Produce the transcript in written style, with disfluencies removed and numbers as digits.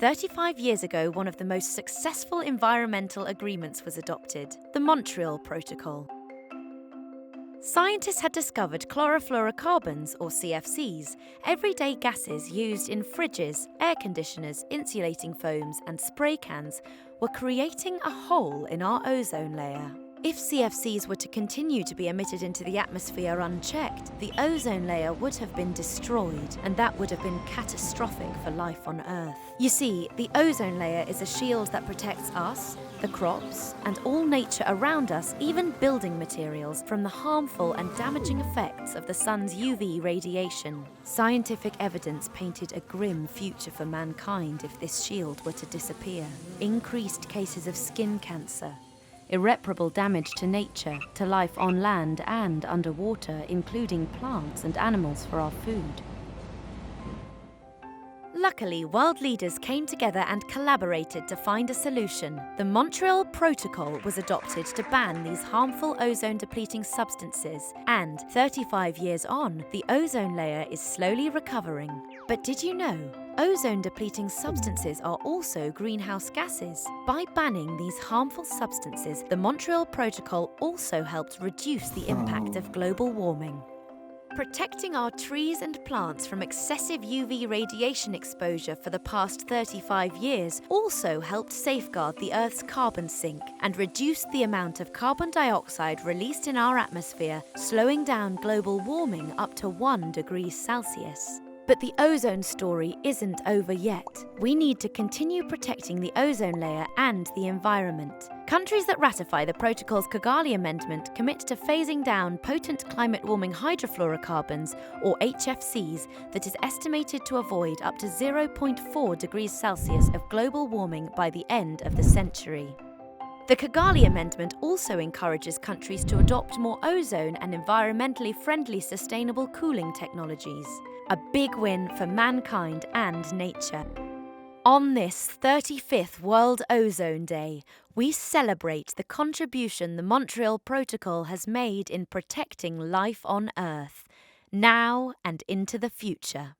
35 years ago, one of the most successful environmental agreements was adopted, the Montreal Protocol. Scientists had discovered chlorofluorocarbons, or CFCs, everyday gases used in fridges, air conditioners, insulating foams, and spray cans, were creating a hole in our ozone layer. If CFCs were to continue to be emitted into the atmosphere unchecked, the ozone layer would have been destroyed, and that would have been catastrophic for life on Earth. You see, the ozone layer is a shield that protects us, the crops, and all nature around us, even building materials, from the harmful and damaging effects of the sun's UV radiation. Scientific evidence painted a grim future for mankind if this shield were to disappear. Increased cases of skin cancer, irreparable damage to nature, to life on land and underwater, including plants and animals for our food. Luckily, world leaders came together and collaborated to find a solution. The Montreal Protocol was adopted to ban these harmful ozone-depleting substances, and 35 years on, the ozone layer is slowly recovering. But did you know? Ozone-depleting substances are also greenhouse gases. By banning these harmful substances, the Montreal Protocol also helped reduce the impact of global warming. Protecting our trees and plants from excessive UV radiation exposure for the past 35 years also helped safeguard the Earth's carbon sink and reduced the amount of carbon dioxide released in our atmosphere, slowing down global warming up to 1 degree Celsius. But the ozone story isn't over yet. We need to continue protecting the ozone layer and the environment. Countries that ratify the protocol's Kigali Amendment commit to phasing down potent climate-warming hydrofluorocarbons, or HFCs, that is estimated to avoid up to 0.4 degrees Celsius of global warming by the end of the century. The Kigali Amendment also encourages countries to adopt more ozone and environmentally friendly sustainable cooling technologies. A big win for mankind and nature. On this 35th World Ozone Day, we celebrate the contribution the Montreal Protocol has made in protecting life on Earth, now and into the future.